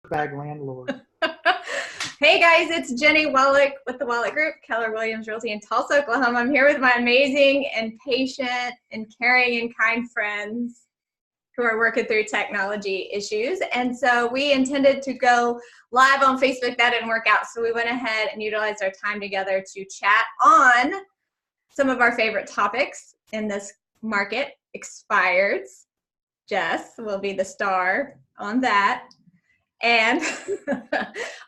bag landlord. Hey guys, it's Jennie Wolek with the Wolek Group, Keller Williams Realty in Tulsa, Oklahoma. I'm here with my amazing and patient and caring and kind friends who are working through technology issues. And so we intended to go live on Facebook. That didn't work out. So we went ahead and utilized our time together to chat on some of our favorite topics in this market. Expireds. Jess will be the star on that. And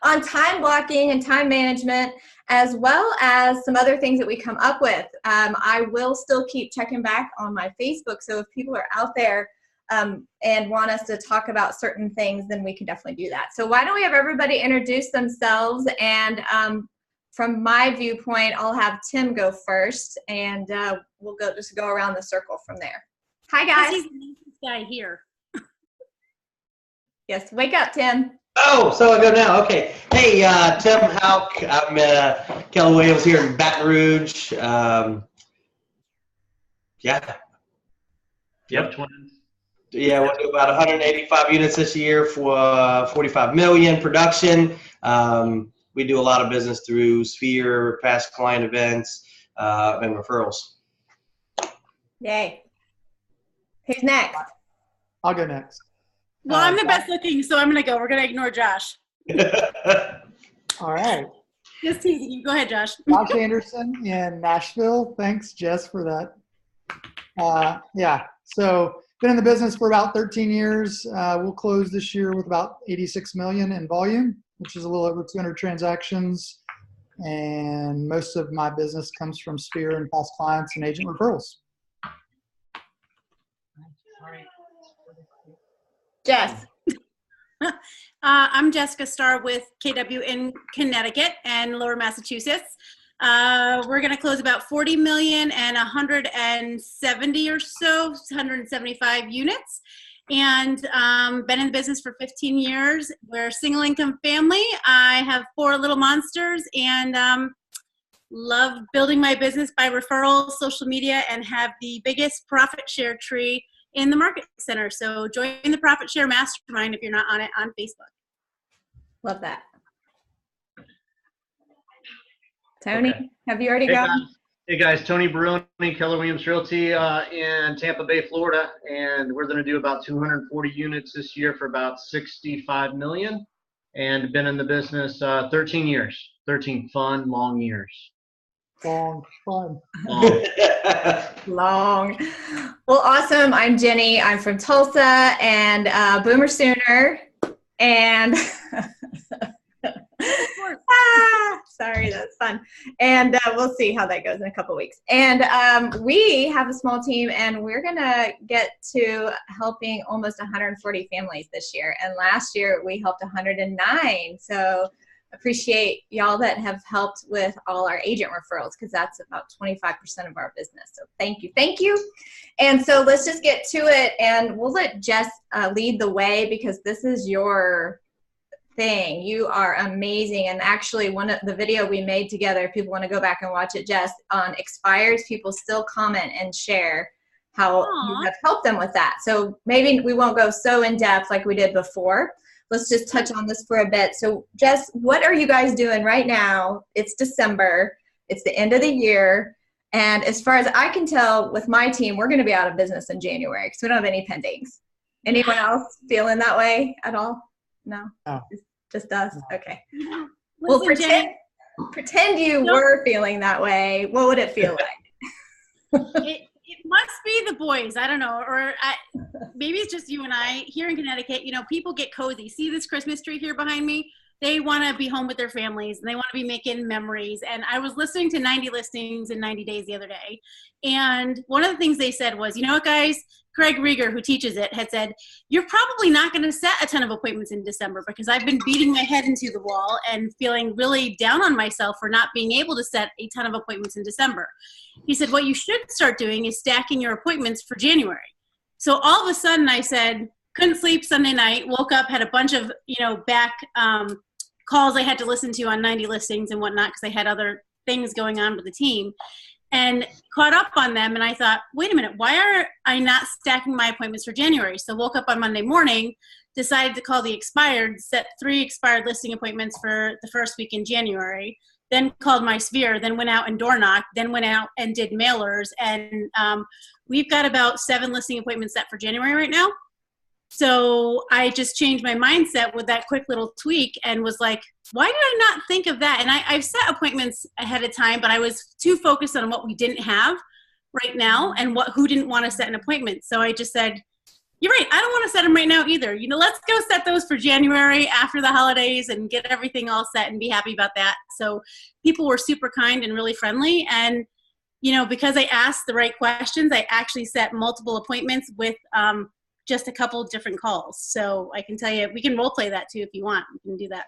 on time blocking and time management, as well as some other things that we come up with. I will still keep checking back on my Facebook. So if people are out there and want us to talk about certain things, then we can definitely do that. So why don't we have everybody introduce themselves? And from my viewpoint, I'll have Tim go first, and we'll just go around the circle from there. Hi, guys. He's the nicest guy here. Yes, wake up, Tim. Oh, so I go now. Okay. Hey, Tim Houk. I'm Kelle Williams here in Baton Rouge. Yeah. Yep, twins. Yeah, we'll do about 185 units this year for 45 million production. We do a lot of business through Sphere, past client events, and referrals. Yay. Who's next? I'll go next. Well, I'm the best looking, so I'm going to go. We're going to ignore Josh. All right. Just teasing you. Go ahead, Josh. Josh Anderson in Nashville. Thanks, Jess, for that. Yeah, so been in the business for about 13 years. We'll close this year with about 86 million in volume, which is a little over 200 transactions. And most of my business comes from Sphere and past clients and agent referrals. Jess. I'm Jessica Starr with KW in Connecticut and Lower Massachusetts. We're going to close about 40 million and 170 or so, 175 units. And been in the business for 15 years. We're a single income family. I have 4 little monsters and love building my business by referrals, social media, and have the biggest profit share tree in the market center. So join the Profit Share Mastermind if you're not on it on Facebook. Love that. Tony, Okay. have you already gone? Hey guys, Tony Baroni, Keller Williams Realty in Tampa Bay, Florida, and we're going to do about 240 units this year for about 65 million, and been in the business 13 years, 13 fun, long years. Long, fun. Long. Well, awesome. I'm Jennie. I'm from Tulsa and Boomer Sooner. And sorry, that's fun. And we'll see how that goes in a couple weeks. And we have a small team, and we're going to get to helping almost 140 families this year. And last year we helped 109. So appreciate y'all that have helped with all our agent referrals, because that's about 25% of our business. So thank you. Thank you. And so let's just get to it, and we'll let Jess lead the way, because this is your thing. You are amazing. And actually, one of the video we made together, if people want to go back and watch it, Jess, on expires, people still comment and share how you have helped them with that. So maybe we won't go so in depth like we did before. Let's just touch on this for a bit. So Jess, what are you guys doing right now? It's December. It's the end of the year. And as far as I can tell with my team, we're going to be out of business in January because we don't have any pendings. Anyone else feeling that way at all? No? No. Just us? Okay. Listen, Well, pretend you were feeling that way. What would it feel like? It must be the boys. I don't know. Or maybe it's just you and I. Here in Connecticut, you know, people get cozy. See this Christmas tree here behind me? They want to be home with their families, and they want to be making memories. And I was listening to 90 listings in 90 days the other day. And one of the things they said was, you know what, guys? Craig Rieger, who teaches it, had said, you're probably not going to set a ton of appointments in December, because I've been beating my head into the wall and feeling really down on myself for not being able to set a ton of appointments in December. He said, what you should start doing is stacking your appointments for January. So all of a sudden I said, couldn't sleep Sunday night, woke up, had a bunch of, back calls I had to listen to on 90 listings and whatnot, because I had other things going on with the team, and caught up on them. And I thought, wait a minute, why are I not stacking my appointments for January? So woke up on Monday morning, decided to call the expired, set 3 expired listing appointments for the first week in January, then called my sphere, then went out and door knocked, then went out and did mailers. And we've got about 7 listing appointments set for January right now. So I just changed my mindset with that quick little tweak and was like, why did I not think of that? And I've set appointments ahead of time, but I was too focused on what we didn't have right now and who didn't want to set an appointment. So I just said, you're right, I don't want to set them right now either. You know, let's go set those for January after the holidays and get everything all set and be happy about that. So people were super kind and really friendly. And, you know, because I asked the right questions, I actually set multiple appointments with just a couple of different calls. So I can tell you, we can role play that too if you want. We can do that.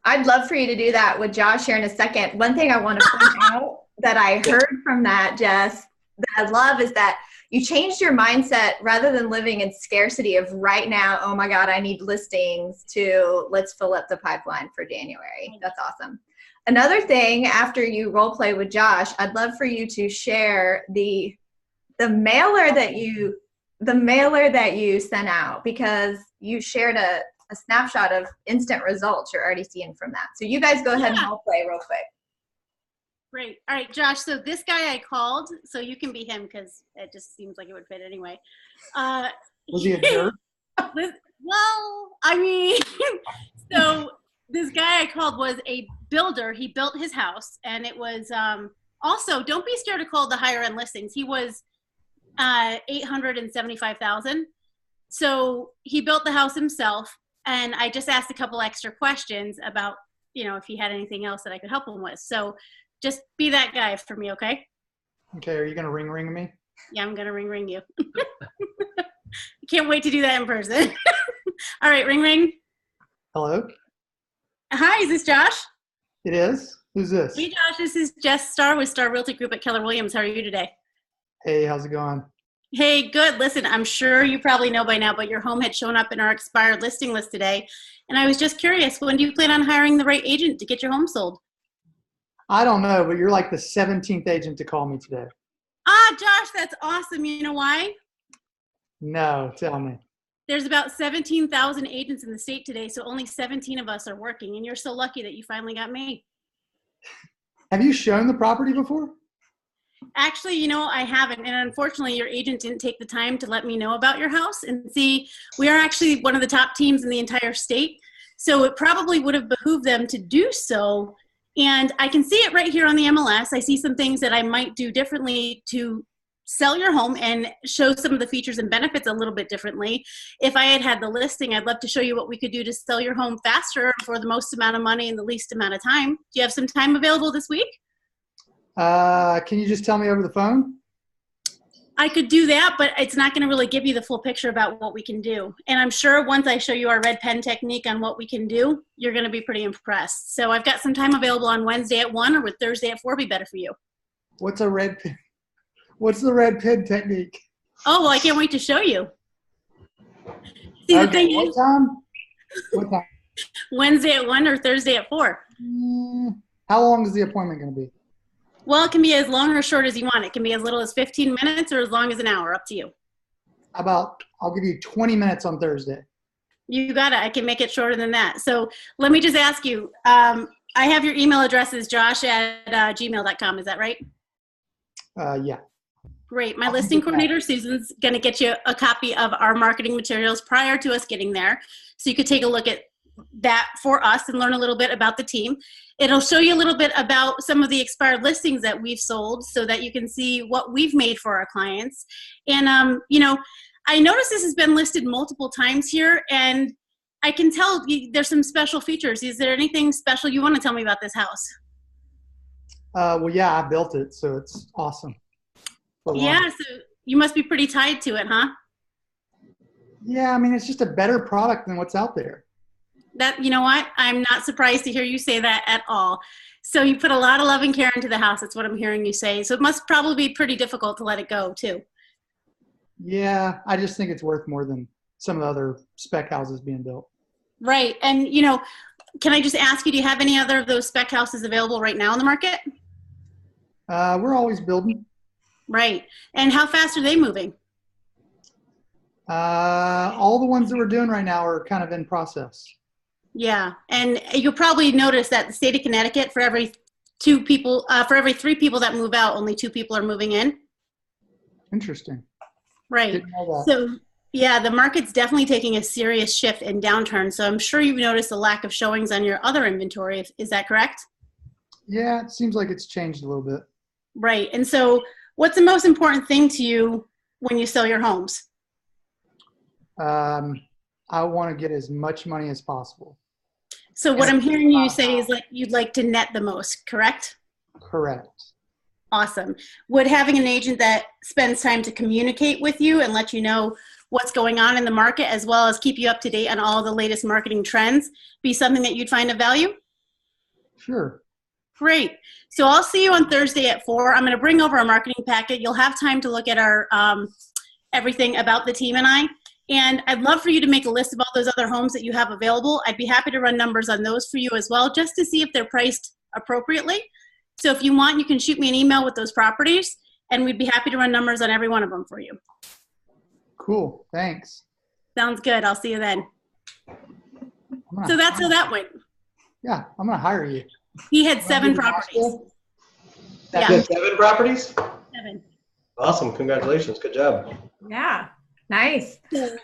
I'd love for you to do that with Josh here in a second. One thing I want to point out that I heard from that, Jess, that I love is that you changed your mindset rather than living in scarcity of right now, oh my God, I need listings, to let's fill up the pipeline for January. That's awesome. Another thing, after you role play with Josh, I'd love for you to share the mailer that you sent out, because you shared a snapshot of instant results you're already seeing from that. So you guys go ahead and role play real quick. Great. All right, Josh, so this guy I called, so you can be him because it just seems like it would fit anyway. Was he a jerk? Well, I mean, so this guy I called was a builder. He built his house, and it was also, don't be scared to call the higher end listings. He was $875,000. So he built the house himself, and I just asked a couple extra questions about, you know, if he had anything else that I could help him with. So just be that guy for me, okay? Okay, are you gonna ring me? Yeah, I'm gonna ring you. Can't wait to do that in person. All right, ring. Hello? Hi, is this Josh? It is? Who's this? Hey Josh, this is Jess Starr with Starr Realty Group at Keller Williams. How are you today? Hey, how's it going? Hey, good. Listen, I'm sure you probably know by now, but your home had shown up in our expired listing list today. And I was just curious, when do you plan on hiring the right agent to get your home sold? I don't know, but you're like the 17th agent to call me today. Ah, Josh, that's awesome. You know why? No, tell me. There's about 17,000 agents in the state today, so only 17 of us are working, and you're so lucky that you finally got me. Have you shown the property before? Actually, you know, I haven't, and unfortunately, your agent didn't take the time to let me know about your house. And see, we are actually one of the top teams in the entire state, so it probably would have behooved them to do so. And I can see it right here on the MLS. I see some things that I might do differently to sell your home and show some of the features and benefits a little bit differently. If I had the listing, I'd love to show you what we could do to sell your home faster for the most amount of money in the least amount of time. Do you have some time available this week? Can you just tell me over the phone? I could do that, but it's not going to really give you the full picture about what we can do. And I'm sure once I show you our red pen technique on what we can do, you're going to be pretty impressed. So I've got some time available on Wednesday at 1 or would Thursday at 4 be better for you? What's a red pen? What's the red pen technique? Oh, well, I can't wait to show you. See, the thing what is, time? What time? Wednesday at 1 or Thursday at 4. How long is the appointment going to be? Well, it can be as long or short as you want. It can be as little as 15 minutes or as long as an hour, up to you. I'll give you 20 minutes on Thursday. You got it. I can make it shorter than that. So let me just ask you, I have your email address is josh@gmail.com. Is that right? Yeah. Great. My listing coordinator, Susan's going to get you a copy of our marketing materials prior to us getting there. So you could take a look at that for us and learn a little bit about the team. It'll show you a little bit about some of the expired listings that we've sold so that you can see what we've made for our clients. And, you know, I noticed this has been listed multiple times here, and I can tell there's some special features. Is there anything special you want to tell me about this house? Well, yeah, I built it, so it's awesome. Yeah, so you must be pretty tied to it, huh? Yeah, I mean, it's just a better product than what's out there. That, you know what? I'm not surprised to hear you say that at all. So you put a lot of love and care into the house. That's what I'm hearing you say. So it must probably be pretty difficult to let it go, too. Yeah, I just think it's worth more than some of the other spec houses being built. Right. And, you know, can I just ask you, do you have any other of those spec houses available right now in the market? We're always building. Right. And how fast are they moving? All the ones that we're doing right now are kind of in process. Yeah, and you'll probably notice that the state of Connecticut, for every three people that move out, only 2 people are moving in. Interesting. Right. Didn't know that. So yeah, the market's definitely taking a serious shift and downturn. So I'm sure you've noticed a lack of showings on your other inventory. Is that correct? Yeah, it seems like it's changed a little bit. Right. And so what's the most important thing to you when you sell your homes? I want to get as much money as possible. So what I'm hearing you say is like you'd like to net the most, correct? Correct. Awesome. Would having an agent that spends time to communicate with you and let you know what's going on in the market, as well as keep you up to date on all the latest marketing trends, be something that you'd find of value? Sure. Great. So I'll see you on Thursday at 4. I'm going to bring over a marketing packet. You'll have time to look at our everything about the team and I. And I'd love for you to make a list of all those other homes that you have available. I'd be happy to run numbers on those for you as well, just to see if they're priced appropriately. So if you want, you can shoot me an email with those properties, and we'd be happy to run numbers on every one of them for you. Cool. Thanks. Sounds good. I'll see you then. So that's how that went. Yeah, I'm going to hire you. He had 7 properties. That's Yeah. 7 properties? 7. Awesome. Congratulations. Good job. Yeah. Nice. So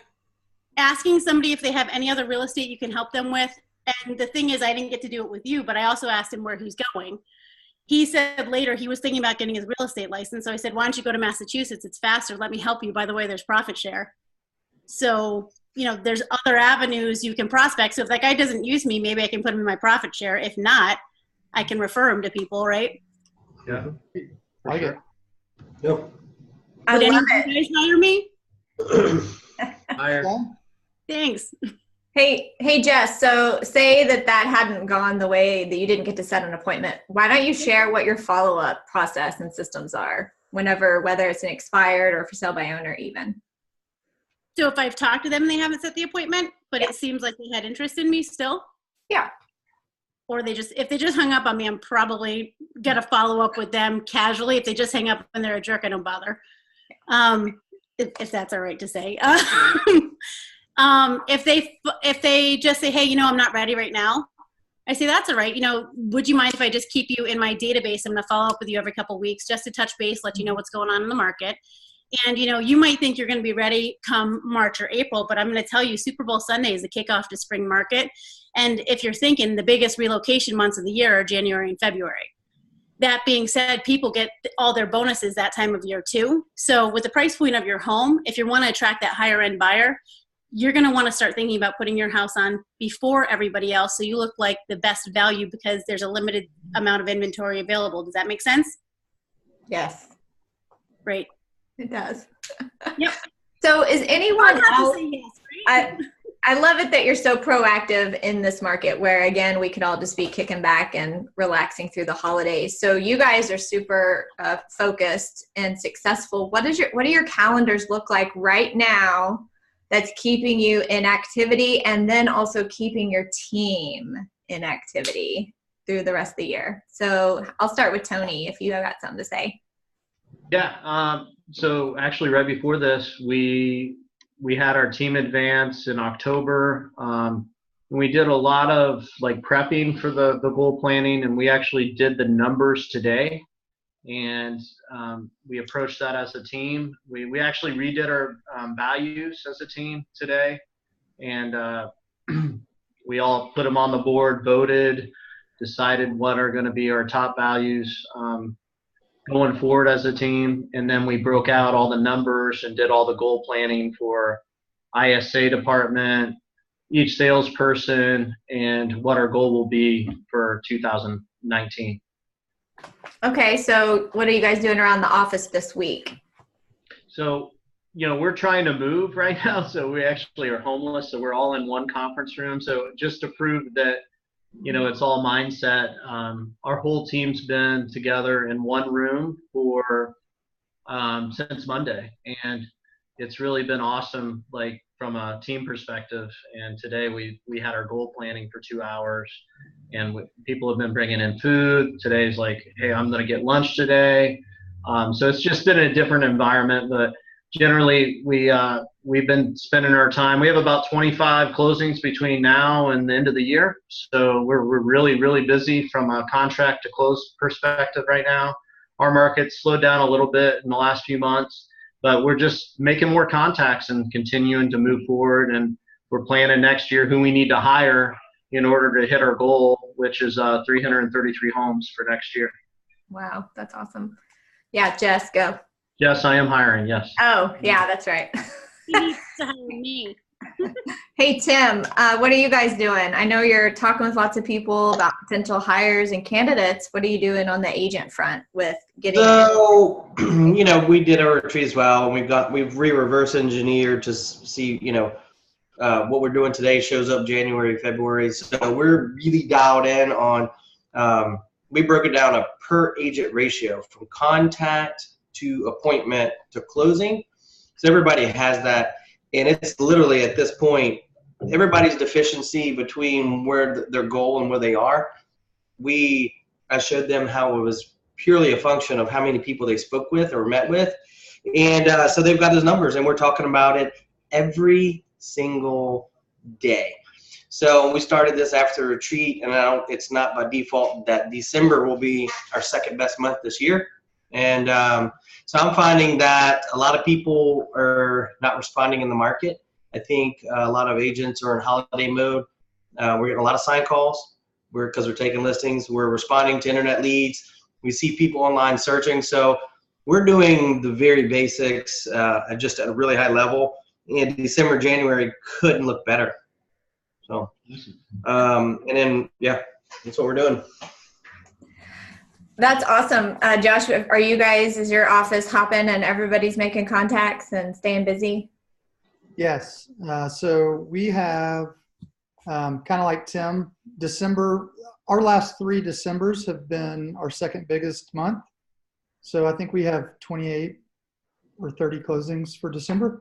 asking somebody if they have any other real estate you can help them with. And the thing is, I didn't get to do it with you, but I also asked him where he's going. He said later he was thinking about getting his real estate license. So I said, why don't you go to Massachusetts? It's faster. Let me help you. By the way, there's profit share. So, you know, there's other avenues you can prospect. So if that guy doesn't use me, maybe I can put him in my profit share. If not, I can refer him to people, right? Yeah. Like it. Yep. I Would love any of it. you guys hire me? Hire. Yeah. Thanks. Hey, Jess, so say that hadn't gone the way that you didn't get to set an appointment. Why don't you share what your follow-up process and systems are whether it's an expired or for sale by owner even? So if I've talked to them and they haven't set the appointment, but it seems like they had interest in me still? Yeah. Or if they just hung up on me, I'm probably going to follow up with them casually. If they just hang up and they're a jerk, I don't bother. If that's all right to say. If they just say, hey, you know, I'm not ready right now, I say, that's all right. You know, would you mind if I just keep you in my database? I'm going to follow up with you every couple of weeks just to touch base, let you know what's going on in the market. And, you know, you might think you're going to be ready come March or April, but I'm going to tell you Super Bowl Sunday is the kickoff to spring market. And if you're thinking the biggest relocation months of the year are January and February. That being said, people get all their bonuses that time of year too. So with the price point of your home, if you want to attract that higher end buyer, you're going to want to start thinking about putting your house on before everybody else so you look like the best value because there's a limited amount of inventory available. Does that make sense? Yes, Great. it does. Yep. So is anyone else? Yes, right? I love it that you're so proactive in this market where, again, we could all just be kicking back and relaxing through the holidays. So you guys are super focused and successful. What do your calendars look like right now that's keeping you in activity and then also keeping your team in activity through the rest of the year? So I'll start with Tony if you have got something to say. Yeah. So actually right before this, we had our team advance in October. We did a lot of like prepping for the goal planning, and we actually did the numbers today. And we approached that as a team. We actually redid our values as a team today. And we all put them on the board, voted, decided what are going to be our top values going forward as a team. And then we broke out all the numbers and did all the goal planning for ISA department, each salesperson, and what our goal will be for 2019. Okay, so what are you guys doing around the office this week? So, you know, we're trying to move right now. So we actually are homeless. So we're all in one conference room. So just to prove that, you know, it's all mindset. Our whole team's been together in one room for since Monday, and it's really been awesome, like from a team perspective. And today we had our goal planning for 2 hours, and people have been bringing in food. Today's like, hey, I'm going to get lunch today. So it's just been a different environment, but generally we we've been spending our time. We have about 25 closings between now and the end of the year. So we're really, really busy from a contract to close perspective right now. Our market's slowed down a little bit in the last few months, but we're just making more contacts and continuing to move forward. And we're planning next year who we need to hire in order to hit our goal, which is 333 homes for next year. Wow, that's awesome. Yeah, Jess, go. Yes, I am hiring, yes. Oh, yeah, that's right. He needs to hire me. Hey, Tim, what are you guys doing? I know you're talking with lots of people about potential hires and candidates. What are you doing on the agent front with getting? So, we did a retreat as well. We've reverse engineered to see, what we're doing today shows up January, February. So we're really dialed in on, we broke it down a per agent ratio from contact to appointment to closing. So everybody has that. And it's literally at this point, everybody's deficiency between where their goal and where they are. I showed them how it was purely a function of how many people they spoke with or met with. And so they've got those numbers, and we're talking about it every single day. So we started this after a retreat, and it's not by default that December will be our second best month this year. And so I'm finding that a lot of people are not responding in the market. I think a lot of agents are in holiday mode. We're getting a lot of sign calls because we're taking listings. We're responding to internet leads. We see people online searching. So we're doing the very basics just at a really high level. And December, January couldn't look better. So, and then, yeah, that's what we're doing. That's awesome. Josh, is your office hopping and everybody's making contacts and staying busy? Yes. So we have, kind of like Tim, December, our last 3 Decembers have been our second biggest month. So I think we have 28 or 30 closings for December.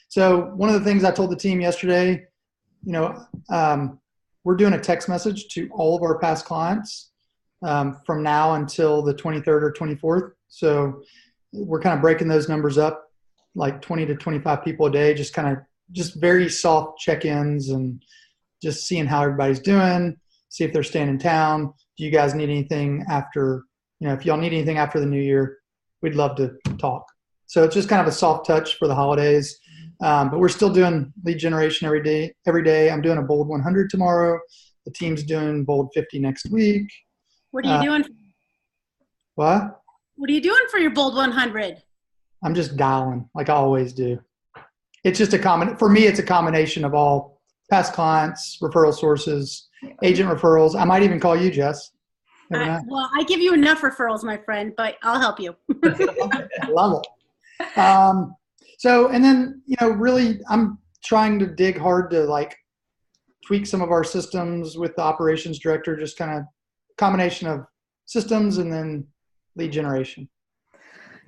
So one of the things I told the team yesterday, we're doing a text message to all of our past clients from now until the 23rd or 24th. So we're kind of breaking those numbers up, like 20 to 25 people a day, just very soft check-ins and just seeing how everybody's doing, see if they're staying in town. Do you guys need anything after, if y'all need anything after the new year, we'd love to talk. So it's just kind of a soft touch for the holidays. But we're still doing lead generation every day. I'm doing a bold 100 tomorrow. The team's doing bold 50 next week. What are you doing? What? What are you doing for your bold 100? I'm just dialing like I always do. It's just for me, it's a combination of all past clients, referral sources, agent referrals. I might even call you, Jess. Well, I give you enough referrals, my friend, but I'll help you. Love it. So, and then, really, I'm trying to dig hard to tweak some of our systems with the operations director, just kind of combination of systems and then lead generation.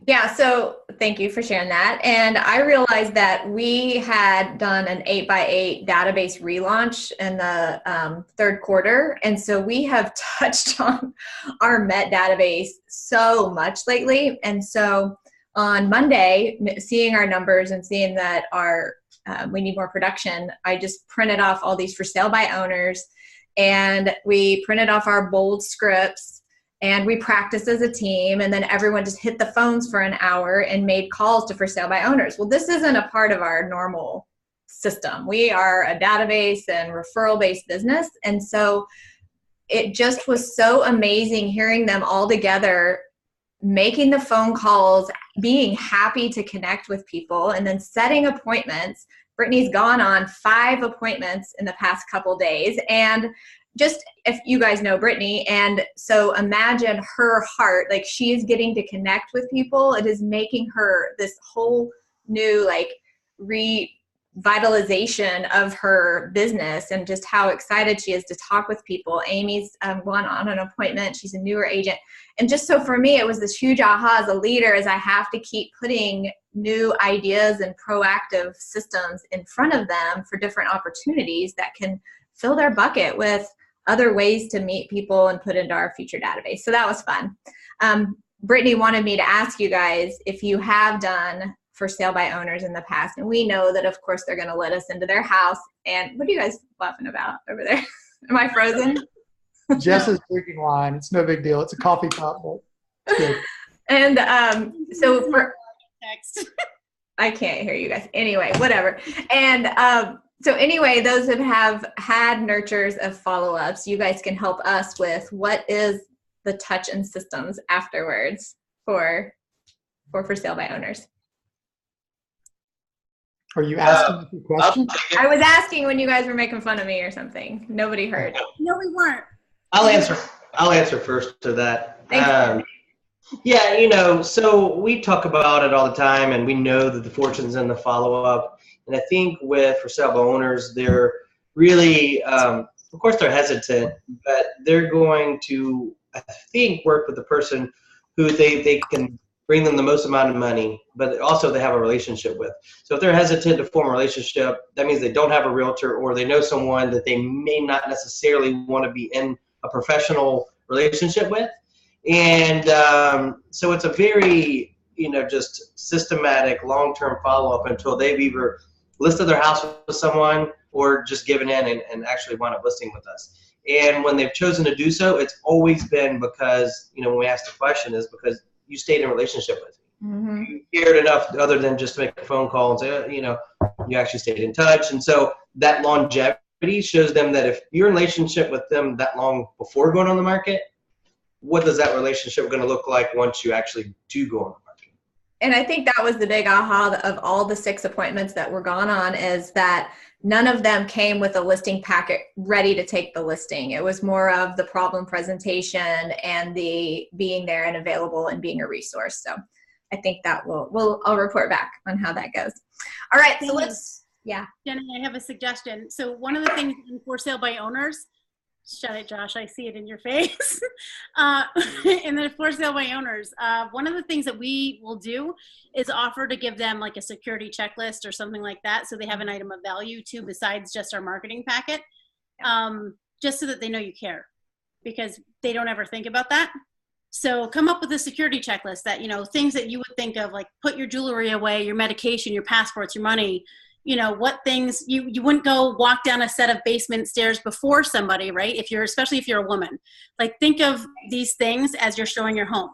Yeah, so thank you for sharing that. And I realized that we had done an 8x8 database relaunch in the third quarter. And so we have touched on our Met database so much lately. And so on Monday, seeing our numbers and seeing that we need more production, I just printed off all these for sale by owners, and we printed off our bold scripts, and we practiced as a team, and then everyone just hit the phones for an hour and made calls to for sale by owners. Well, this isn't a part of our normal system. We are a database and referral-based business, and so it just was so amazing hearing them all together, making the phone calls, being happy to connect with people, and then setting appointments. Brittany's gone on 5 appointments in the past couple days. And just, if you guys know Brittany, and so imagine her heart, she is getting to connect with people. It is making her this whole new revitalization of her business, and just how excited she is to talk with people. Amy's gone on an appointment. She's a newer agent. And just so for me, it was this huge aha as a leader, as I have to keep putting new ideas and proactive systems in front of them for different opportunities that can fill their bucket with other ways to meet people and put into our future database. So that was fun. Brittany wanted me to ask you guys if you have done for sale by owners in the past. And we know that, of course, they're going to let us into their house. And what are you guys laughing about over there? Am I frozen? Jess is drinking wine. It's no big deal. It's a coffee cup, but it's good. And so for Text. I can't hear you guys. Anyway, whatever. And so anyway, those that have had nurtures of follow-ups, you guys can help us with what is the touch and systems afterwards for sale by owners. Are you asking a question? I was asking when you guys were making fun of me or something. Nobody heard. No, we weren't. I'll answer first to that. Thanks. Yeah, so we talk about it all the time, and we know that the fortune's in the follow-up. And I think for sale by owners, they're really, of course, they're hesitant, but they're going to, I think, work with the person who they can bring them the most amount of money, but also they have a relationship with. So if they're hesitant to form a relationship, that means they don't have a realtor, or they know someone that they may not necessarily want to be in a professional relationship with. And so it's a very, just systematic long-term follow-up until they've either listed their house with someone or just given in and actually wound up listing with us. And when they've chosen to do so, it's always been because, when we ask the question, is because you stayed in a relationship with me. Mm-hmm. You cared enough other than just to make a phone call and say, you actually stayed in touch. And so that longevity shows them that if you're in a relationship with them that long before going on the market, what does that relationship going to look like once you actually do go on the market? And I think that was the big aha of all the 6 appointments that were gone on, is that none of them came with a listing packet ready to take the listing. It was more of the problem presentation and the being there and available and being a resource. So I think that I'll report back on how that goes. All right, so Jenny, I have a suggestion. So one of the things in for sale by owners, shut it, Josh, I see it in your face. In the for sale by owners, one of the things that we will do is offer to give them like a security checklist or something like that, so they have an item of value too besides just our marketing packet, just so that they know you care, because they don't ever think about that. So come up with a security checklist that, things that you would think of, like put your jewelry away, your medication, your passports, your money, what things you wouldn't go walk down a set of basement stairs before somebody, right? Especially if you're a woman, like think of these things as you're showing your home.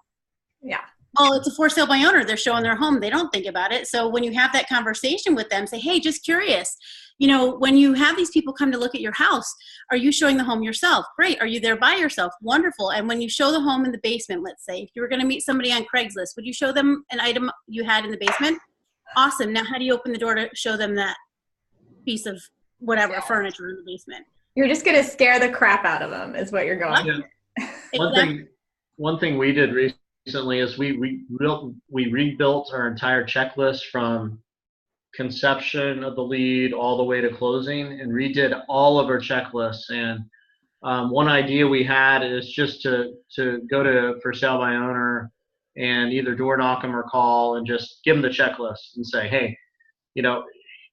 Yeah. Oh, it's a for sale by owner. They're showing their home. They don't think about it. So when you have that conversation with them, say, hey, just curious, when you have these people come to look at your house, are you showing the home yourself? Great. Are you there by yourself? Wonderful. And when you show the home in the basement, let's say, if you were going to meet somebody on Craigslist, would you show them an item you had in the basement? Awesome. Now, how do you open the door to show them that piece of whatever furniture in the basement? You're just going to scare the crap out of them is what you're going. Yeah. One thing we did recently is we rebuilt our entire checklist from conception of the lead all the way to closing, and redid all of our checklists. And one idea we had is just to go to for sale by owner and either door knock them or call and just give them the checklist and say, hey,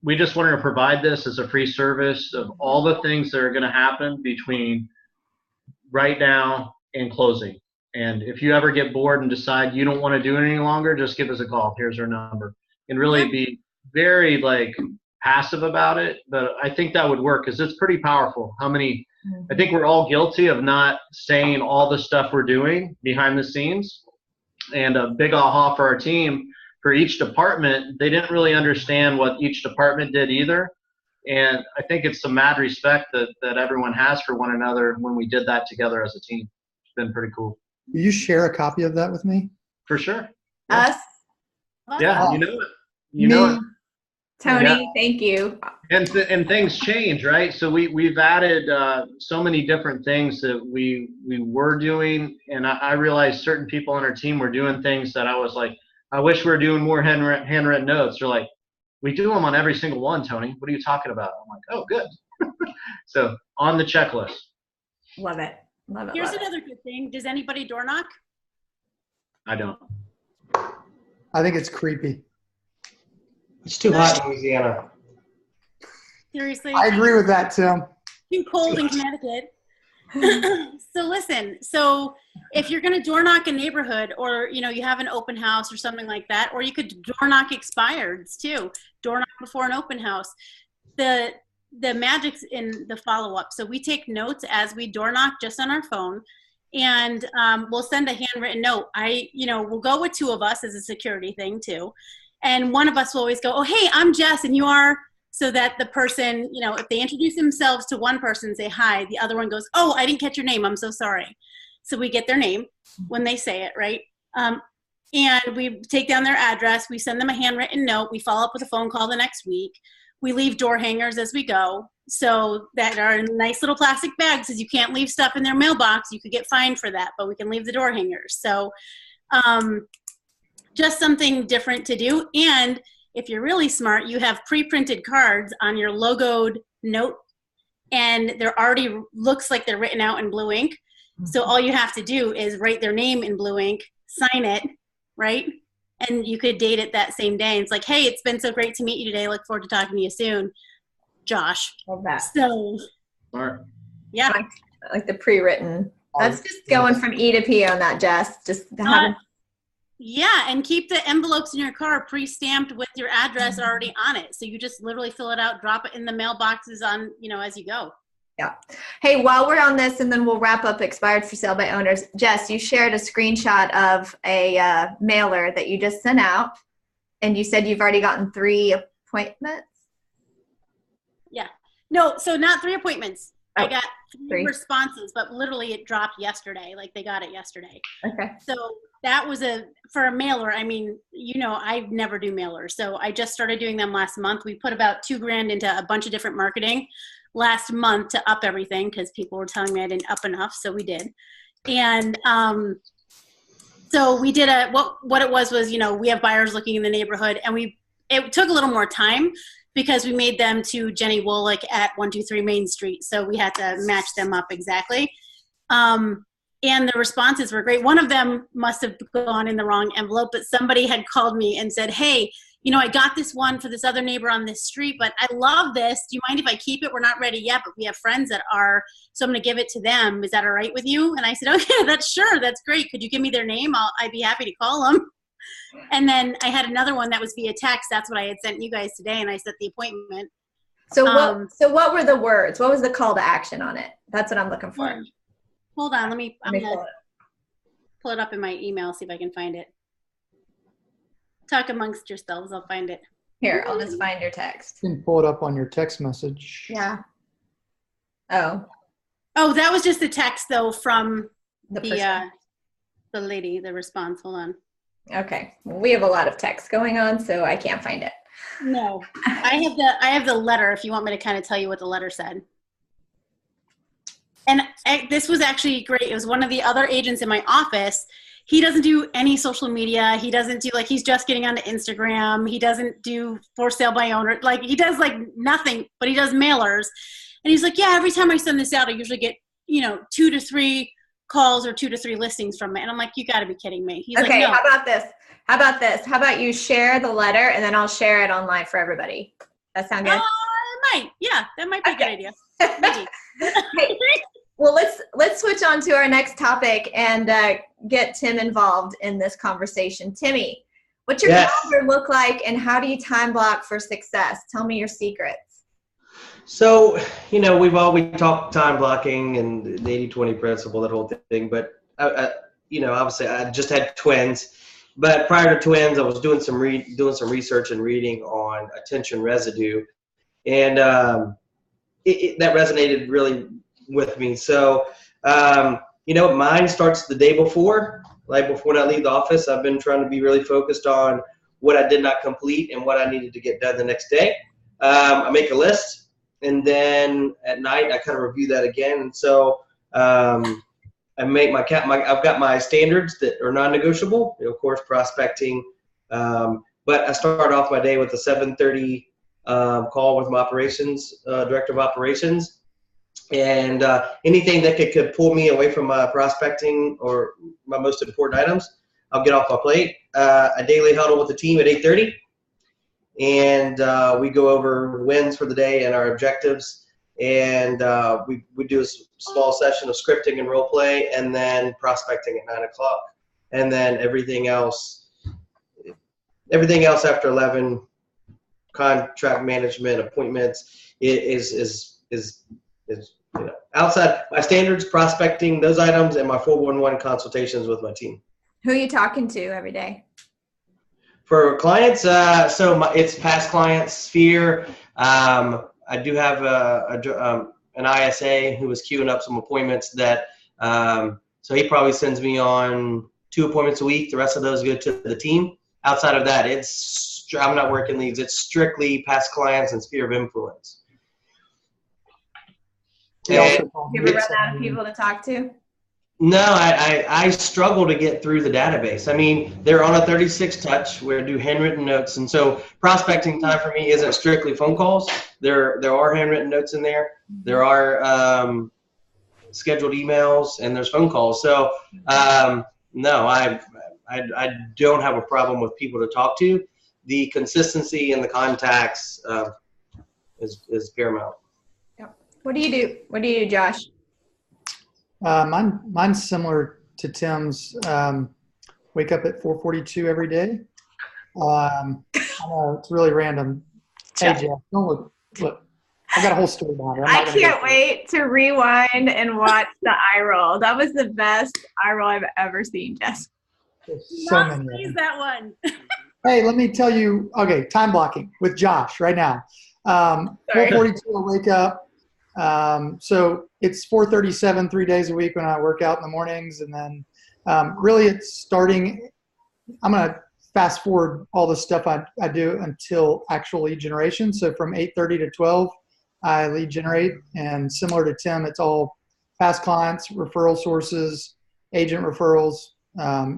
we just wanted to provide this as a free service of all the things that are going to happen between right now and closing. And if you ever get bored and decide you don't want to do it any longer, just give us a call. Here's our number. And really be very passive about it. But I think that would work because it's pretty powerful. I think we're all guilty of not saying all the stuff we're doing behind the scenes. And a big aha for our team, for each department, they didn't really understand what each department did either. And I think it's some mad respect that everyone has for one another when we did that together as a team. It's been pretty cool. Will you share a copy of that with me? For sure. Us? Yeah, you know it. Tony, thank you. And things change, right? So we've added so many different things that we were doing, and I realized certain people on our team were doing things that I was like, I wish we were doing more handwritten notes. They're like, we do them on every single one, Tony. What are you talking about? I'm like, oh, good. So on the checklist. Love it. Love it. Here's another good thing. Does anybody door knock? I don't. I think it's creepy. It's too hot in Louisiana. Seriously? I agree with that, Tim. Too cold in Connecticut. So listen, so if you're going to door knock a neighborhood, or you have an open house or something like that, or you could door knock expireds too, door knock before an open house. The magic's in the follow-up. So we take notes as we door knock just on our phone, and we'll send a handwritten note. We'll go with two of us as a security thing too, and one of us will always go, oh hey, I'm Jess and you are, so that the person, if they introduce themselves to one person, say hi, the other one goes, oh, I didn't catch your name, I'm so sorry. So we get their name when they say it, right? And we take down their address, we send them a handwritten note, we follow up with a phone call the next week. We leave door hangers as we go, so that are in nice little plastic bags, because you can't leave stuff in their mailbox. You could get fined for that, but we can leave the door hangers. So just something different to do. And if you're really smart, you have pre-printed cards on your logoed note, and they're already looks like they're written out in blue ink. So all you have to do is write their name in blue ink, sign it, right? And you could date it that same day. And it's like, hey, it's been so great to meet you today. Look forward to talking to you soon, Josh. Love that. So, Smart. yeah. I like the pre-written. That's just going from E to P on that, Jess. Just having. Yeah, and keep the envelopes in your car pre-stamped with your address already on it. So you just literally fill it out, drop it in the mailboxes on, as you go. Yeah. Hey, while we're on this, and then we'll wrap up expired for sale by owners. Jess, you shared a screenshot of a mailer that you just sent out, and you said you've already gotten 3 appointments. Yeah. No, so not 3 appointments. Oh, I got 3 3 responses, but literally it dropped yesterday. Like they got it yesterday. Okay. So that was for a mailer. I mean, I never do mailers. So I just started doing them last month. We put about $2,000 into a bunch of different marketing last month to up everything, because people were telling me I didn't up enough. So we did. And so we did what it was, we have buyers looking in the neighborhood, and it took a little more time because we made them to Jennie Wolek at 123 Main Street. So we had to match them up exactly. And the responses were great. One of them must have gone in the wrong envelope, but somebody had called me and said, hey, I got this one for this other neighbor on this street, but I love this. Do you mind if I keep it? We're not ready yet, but we have friends that are, so I'm going to give it to them. Is that all right with you? And I said, okay, that's great. Could you give me their name? I'd be happy to call them. And then I had another one that was via text. That's what I had sent you guys today, and I set the appointment. So what were the words? What was the call to action on it? That's what I'm looking for. Hold on. I'm going to pull pull it up in my email, see if I can find it. Talk amongst yourselves. I'll find it. Here, I'll just find your text. You can pull it up on your text message. Yeah. Oh, that was just the text, though, from the lady, the response. Hold on. Okay. Well, we have a lot of text going on, so I can't find it. No. I have the letter, if you want me to kind of tell you what the letter said. And this was actually great. It was one of the other agents in my office. He doesn't do any social media. He doesn't do, he's just getting onto Instagram. He doesn't do for sale by owner. He does nothing, but he does mailers. And he's like, yeah, every time I send this out, I usually get, 2 to 3 calls or 2 to 3 listings from it. And I'm like, you got to be kidding me. He's okay, like, no. How about this? How about you share the letter, and then I'll share it online for everybody. That sound good? It might. Yeah, that might be a good idea. Maybe. Hey, well, let's switch on to our next topic and get Tim involved in this conversation. Timmy, what's your calendar look like, and how do you time block for success? Tell me your secrets. So, we've always talked time blocking and the 80-20 principle, that whole thing. But, obviously I just had twins. But prior to twins, I was doing some research and reading on attention residue. And that resonated really with me. So, mine starts the day before. Before I leave the office, I've been trying to be really focused on what I did not complete and what I needed to get done the next day. I make a list. And then at night, I kind of review that again. And so I make I've got my standards that are non-negotiable, of course, prospecting. But I start off my day with a 7:30 call with my director of operations. And anything that could pull me away from my prospecting or my most important items, I'll get off my plate. A daily huddle with the team at 8:30. And we go over wins for the day and our objectives. and we do a small session of scripting and role play, and then prospecting at 9 o'clock, and then everything else after 11, contract management, appointments, is outside my standards, prospecting, those items, and my 411 consultations with my team. Who are you talking to every day? For clients, it's past clients, Sphere. I do have an ISA who was queuing up some appointments that, so he probably sends me on 2 appointments a week. The rest of those go to the team. Outside of that, I'm not working leads. It's strictly past clients and sphere of influence. You ever run out of people to talk to? No, I struggle to get through the database. I mean, they're on a 36 touch where I do handwritten notes. And so prospecting time for me isn't strictly phone calls. There are handwritten notes in there. There are scheduled emails, and there's phone calls. So no, I don't have a problem with people to talk to. The consistency and the contacts is paramount. Yep. What do you do, Josh? Mine's similar to Tim's. Wake up at 4:42 every day. I know it's really random. Hey, Jeff, don't look. I got a whole story behind it. I can't wait to rewind and watch the eye roll. That was the best eye roll I've ever seen, Jess. So many. Use that one. Hey, let me tell you. Okay, time blocking with Josh right now. 4:42. I wake up. So it's 4:37 3 days a week when I work out in the mornings, and then really it's starting. I'm gonna fast forward all the stuff I do until actual lead generation. So from 8:30 to 12, I lead generate, and similar to Tim, it's all past clients, referral sources, agent referrals.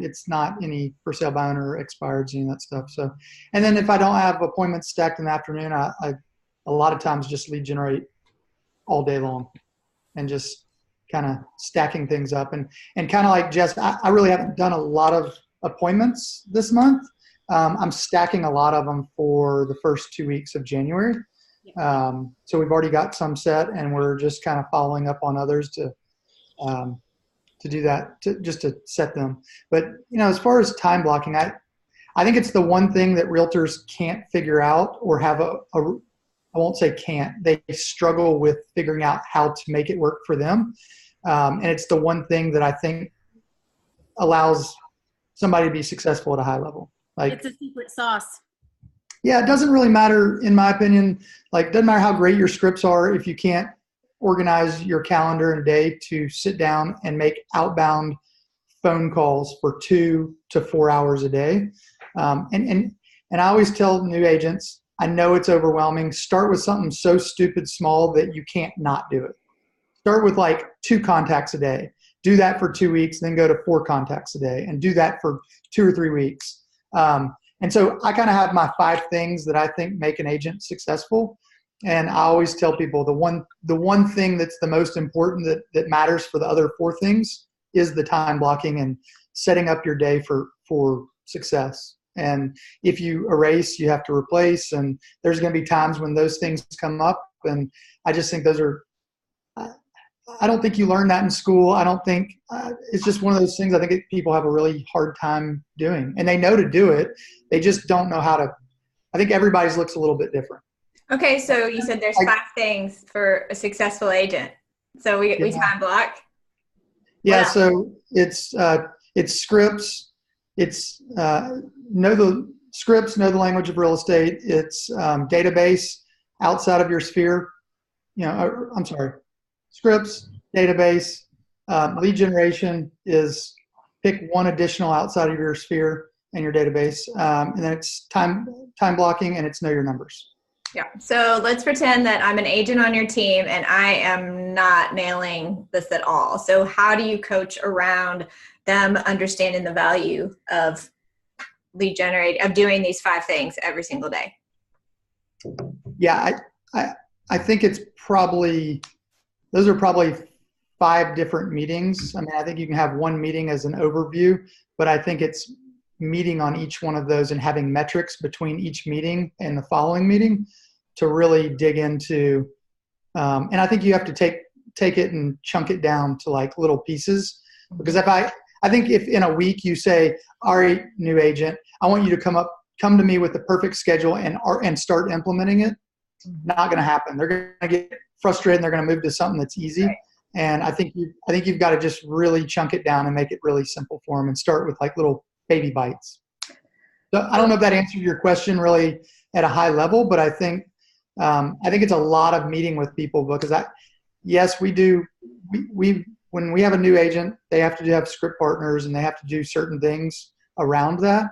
It's not any for sale by owner, expireds, any of that stuff. So, and then if I don't have appointments stacked in the afternoon, I a lot of times just lead generate all day long and just kind of stacking things up, and kind of like Jess, I really haven't done a lot of appointments this month. I'm stacking a lot of them for the first 2 weeks of January. So we've already got some set, and we're just kind of following up on others to do that, just to set them. But, as far as time blocking, I think it's the one thing that realtors can't figure out, or have I won't say can't, they struggle with figuring out how to make it work for them. And it's the one thing that I think allows somebody to be successful at a high level. Like, it's a secret sauce. Yeah, it doesn't really matter, in my opinion. Like, it doesn't matter how great your scripts are if you can't organize your calendar and day to sit down and make outbound phone calls for 2 to 4 hours a day. And I always tell new agents, I know it's overwhelming. Start with something so stupid small that you can't not do it. Start with like 2 contacts a day. Do that for 2 weeks, then go to 4 contacts a day, and do that for 2 or 3 weeks. And so I kind of have my 5 things that I think make an agent successful. And I always tell people the one thing that's the most important that matters for the other 4 things is the time blocking and setting up your day for success. And if you erase, you have to replace, and there's going to be times when those things come up. And I just think those are, I don't think you learn that in school. I don't think, it's just one of those things I think people have a really hard time doing, and they know to do it. They just don't know how to. I think everybody's looks a little bit different. Okay. So you said there's 5 things for a successful agent. So we time block. Yeah. So it's scripts. It's know the scripts, know the language of real estate. It's database outside of your sphere. I'm sorry, scripts, database, lead generation is pick one additional outside of your sphere and your database, and then it's time blocking, and it's know your numbers. Yeah. So let's pretend that I'm an agent on your team and I am not nailing this at all. So how do you coach around them understanding the value of lead generate, of doing these 5 things every single day? Yeah, I think it's probably, those are probably 5 different meetings. I mean, I think you can have one meeting as an overview, but I think it's meeting on each one of those and having metrics between each meeting and the following meeting to really dig into And I think you have to take it and chunk it down to like little pieces. Because I think if in a week you say, all right, new agent, I want you to come to me with the perfect schedule and start implementing it, not going to happen. They're going to get frustrated and they're going to move to something that's easy. Right. And I think you've got to just really chunk it down and make it really simple for them and start with like little baby bites. So I don't know if that answered your question really at a high level, but I think it's a lot of meeting with people because yes, we do. When we have a new agent, they have to have script partners and they have to do certain things around that.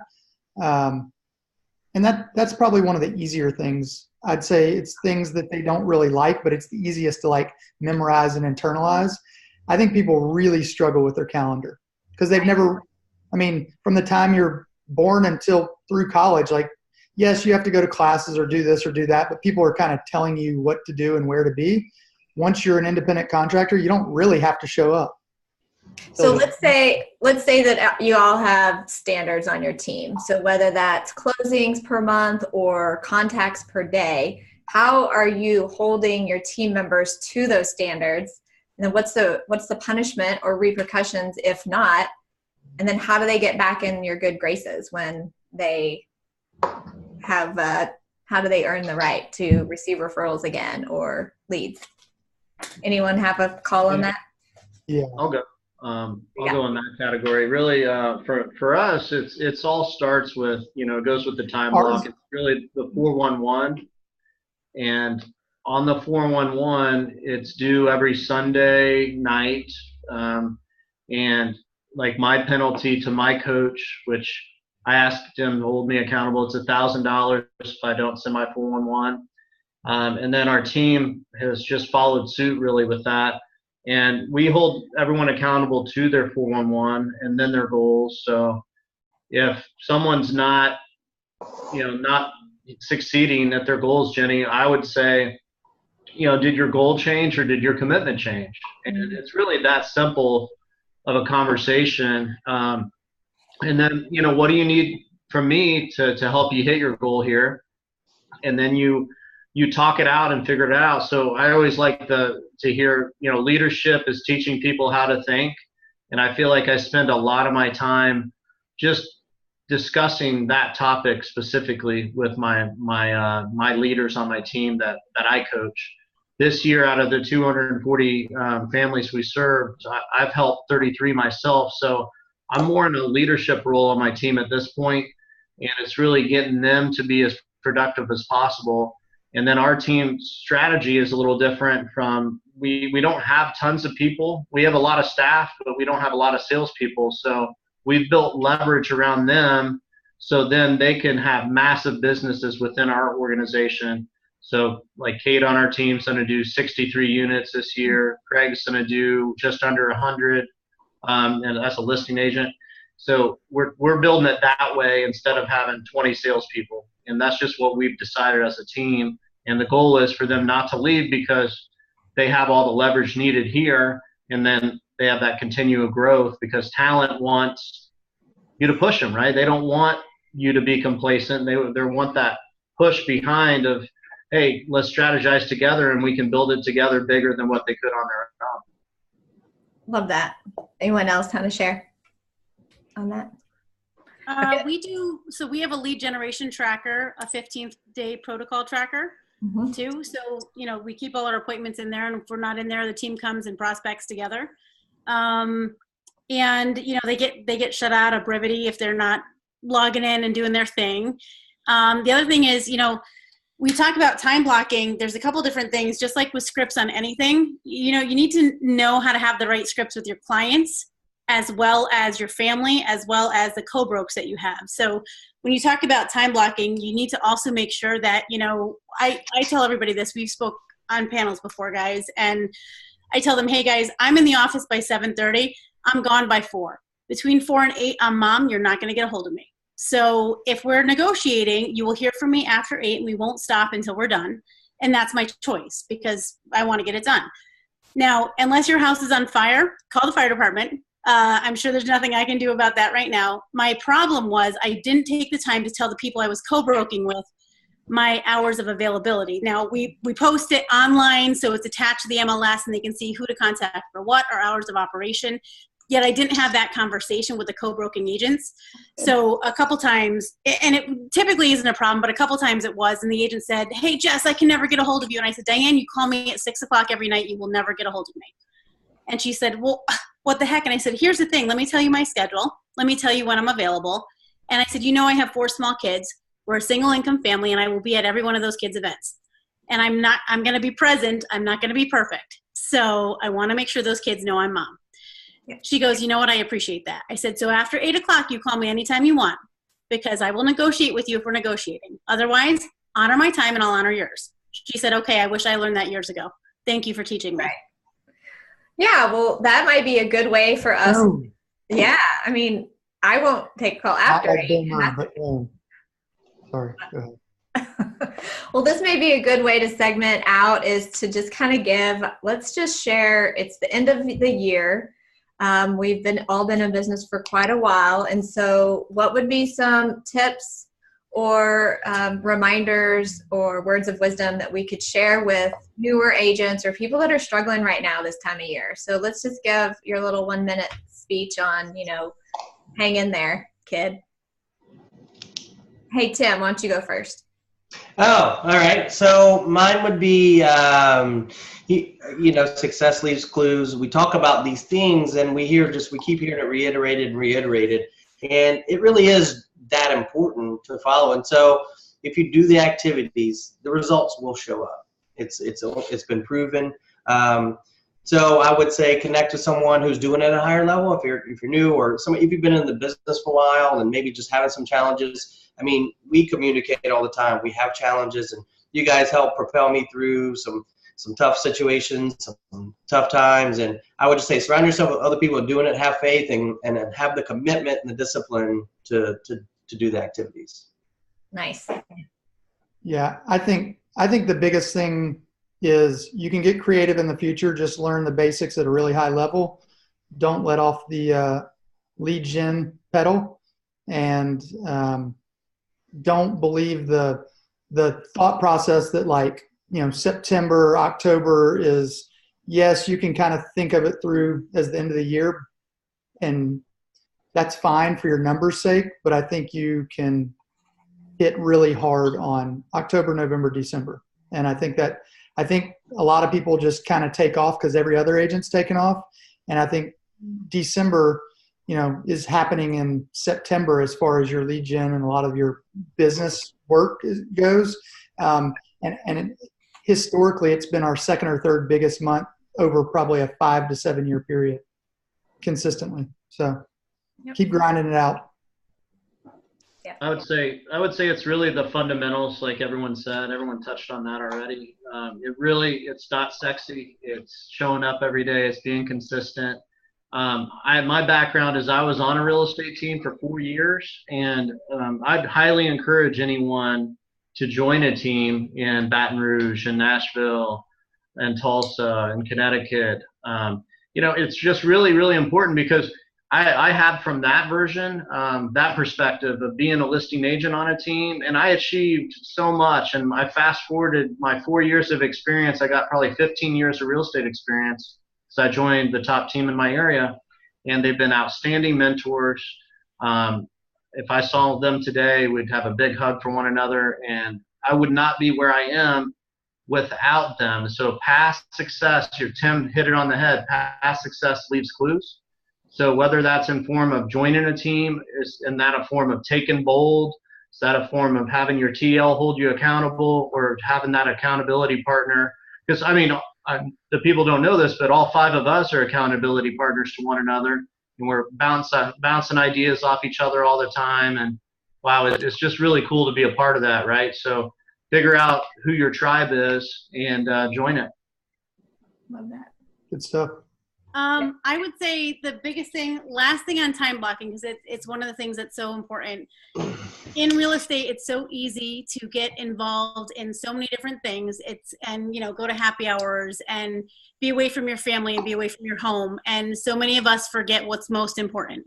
And that's probably one of the easier things. I'd say it's things that they don't really like, but it's the easiest to like memorize and internalize. I think people really struggle with their calendar because they've never, from the time you're born until through college, like, yes, you have to go to classes or do this or do that, but people are kind of telling you what to do and where to be. Once you're an independent contractor, you don't really have to show up. So let's say that you all have standards on your team. So whether that's closings per month or contacts per day, how are you holding your team members to those standards? And then what's the punishment or repercussions if not? And then how do they get back in your good graces when they have how do they earn the right to receive referrals again or leads? Anyone have a call on that? Yeah, I'll go. I'll go in that category. Really, for us, it's all starts with, it goes with the time block. It's really the 411, and on the 411, it's due every Sunday night. And like my penalty to my coach, which I asked him to hold me accountable, it's $1,000 if I don't send my 411. And then our team has just followed suit really with that. And we hold everyone accountable to their 411 and then their goals. So if someone's not succeeding at their goals, Jennie, I would say, did your goal change or did your commitment change? And it's really that simple of a conversation. And then, what do you need from me to help you hit your goal here? And then you talk it out and figure it out. So I always like to hear, leadership is teaching people how to think. And I feel like I spend a lot of my time just discussing that topic specifically with my leaders on my team that I coach. This year, out of the 240 families we served, I've helped 33 myself. So I'm more in a leadership role on my team at this point, and it's really getting them to be as productive as possible. And then our team's strategy is a little different from, we don't have tons of people. We have a lot of staff, but we don't have a lot of salespeople. So we've built leverage around them so then they can have massive businesses within our organization. So like Kate on our team's going to do 63 units this year. Craig's going to do just under 100, and that's a listing agent. So we're building it that way instead of having 20 salespeople. And that's just what we've decided as a team. And the goal is for them not to leave because they have all the leverage needed here. And then they have that continual growth because talent wants you to push them, right? They don't want you to be complacent. They want that push behind of, hey, let's strategize together and we can build it together bigger than what they could on their own. Love that. Anyone else want to share on that? So we have a lead generation tracker, a 15th day protocol tracker too. So, we keep all our appointments in there, and if we're not in there, the team comes and prospects together. And, they get shut out of brevity if they're not logging in and doing their thing. The other thing is, we talk about time blocking. There's a couple different things, just like with scripts on anything, you need to know how to have the right scripts with your clients, as well as your family, as well as the co-brokes that you have. So when you talk about time blocking, you need to also make sure that, I tell everybody this, we've spoke on panels before, guys, and I tell them, hey guys, I'm in the office by 7:30, I'm gone by 4. Between 4 and 8, I'm mom, you're not gonna get a hold of me. So if we're negotiating, you will hear from me after 8 and we won't stop until we're done. And that's my choice because I wanna get it done. Now, unless your house is on fire, call the fire department. I'm sure there's nothing I can do about that right now. My problem was I didn't take the time to tell the people I was co-broking with my hours of availability. Now we post it online, so it's attached to the MLS and they can see who to contact for what, our hours of operation. Yet I didn't have that conversation with the co-broking agents. So a couple times, and it typically isn't a problem, but a couple times it was, and the agent said, "Hey Jess, I can never get a hold of you." And I said, "Diane, you call me at 6 o'clock every night, you will never get a hold of me." And she said, "Well, what the heck?" And I said, "Here's the thing, let me tell you my schedule. Let me tell you when I'm available." And I said, "You know, I have 4 small kids. We're a single income family, and I will be at every one of those kids' events. And I'm going to be present. I'm not going to be perfect. So I want to make sure those kids know I'm mom." She goes, "You know what? I appreciate that." I said, "So after 8 o'clock, you call me anytime you want, because I will negotiate with you if we're negotiating. Otherwise, honor my time and I'll honor yours." She said, "Okay, I wish I learned that years ago. Thank you for teaching me." Right. Yeah, well, that might be a good way for us. Oh. Yeah, I mean, I won't take a call after. Not like Bill Murray, but, sorry, go ahead. Well, this may be a good way to segment out, is to just kind of give, let's just share, it's the end of the year. We've all been in business for quite a while. And so what would be some tips or reminders or words of wisdom that we could share with newer agents or people that are struggling right now this time of year? So let's just give your little 1-minute speech on, hang in there, kid. Hey, Tim, why don't you go first? Oh, all right. So mine would be, success leaves clues. We talk about these things and we keep hearing it reiterated and reiterated. And it really is that important to follow. And so if you do the activities, the results will show up. It's been proven. So I would say connect with someone who's doing it at a higher level. If you're new, or if you've been in the business for a while and maybe just having some challenges. I mean, we communicate all the time. We have challenges, and you guys help propel me through some tough situations, some tough times. And I would just say surround yourself with other people doing it, have faith, and have the commitment and the discipline to do the activities. Nice. Yeah, I think the biggest thing is you can get creative in the future. Just learn the basics at a really high level. Don't let off the lead gen pedal, and don't believe the thought process that September, October is, yes, you can kind of think of it through as the end of the year, and that's fine for your numbers' sake, but I think you can hit really hard on October, November, December. And I think a lot of people just kind of take off because every other agent's taken off. And I think December, is happening in September as far as your lead gen and a lot of your business work goes. And historically, it's been our second or third biggest month over probably a 5 to 7 year period consistently. So keep grinding it out. Yeah. I would say it's really the fundamentals, like everyone said. Everyone touched on that already. It's not sexy. It's showing up every day. It's being consistent. My background is I was on a real estate team for 4 years, and I'd highly encourage anyone to join a team in Baton Rouge and Nashville and Tulsa and Connecticut. It's just really, really important, because I had from that version, that perspective of being a listing agent on a team, and I achieved so much. And I fast forwarded my 4 years of experience. I got probably 15 years of real estate experience. So I joined the top team in my area, and they've been outstanding mentors. If I saw them today, we'd have a big hug for one another, and I would not be where I am without them. So past success, Tim hit it on the head, past success leaves clues. So whether that's in form of joining a team, is that a form of taking bold? Is that a form of having your TL hold you accountable, or having that accountability partner? Because the people don't know this, but all 5 of us are accountability partners to one another, and we're bouncing ideas off each other all the time. And wow, it's just really cool to be a part of that, right? So figure out who your tribe is and join it. Love that. Good stuff. I would say the biggest thing, last thing on time blocking, because it's one of the things that's so important. In real estate, it's so easy to get involved in so many different things. Go to happy hours and be away from your family and be away from your home. And so many of us forget what's most important.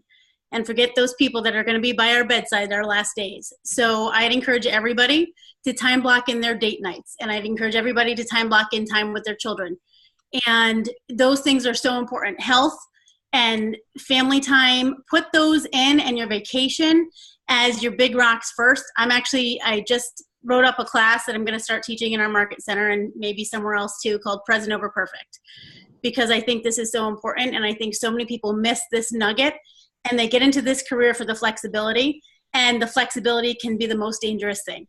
and forget those people that are going to be by our bedside our last days. So I'd encourage everybody to time block in their date nights, and I'd encourage everybody to time block in time with their children. And those things are so important. Health and family time, put those in, and your vacation as your big rocks first. I just wrote up a class that I'm going to start teaching in our market center and maybe somewhere else too, called Present Over Perfect, because I think this is so important. And I think so many people miss this nugget, and they get into this career for the flexibility, and the flexibility can be the most dangerous thing.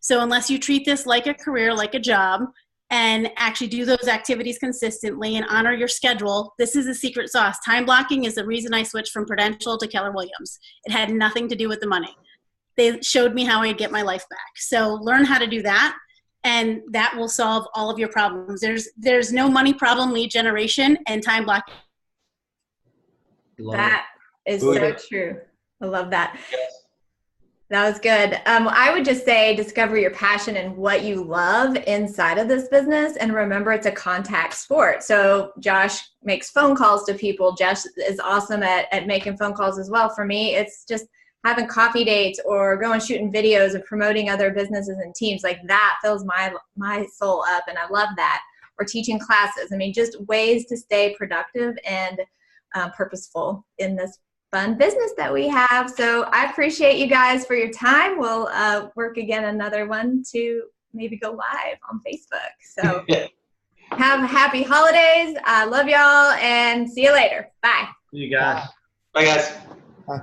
So unless you treat this like a career, like a job, and actually do those activities consistently and honor your schedule, this is the secret sauce. Time blocking is the reason I switched from Prudential to Keller Williams. It had nothing to do with the money. They showed me how I'd get my life back. So learn how to do that, and that will solve all of your problems. There's no money problem lead generation and time blocking. That is so true. I love that. That was good. I would just say discover your passion and what you love inside of this business. And remember, it's a contact sport. So Josh makes phone calls to people. Josh is awesome at making phone calls as well. For me, it's just having coffee dates or going shooting videos and promoting other businesses and teams. Like that fills my soul up, and I love that. Or teaching classes. I mean, just ways to stay productive and purposeful in this fun business that we have. So I appreciate you guys for your time. We'll work again another one to maybe go live on Facebook. So have happy holidays. I love y'all, and see you later. Bye. See you guys. Bye, guys. Bye.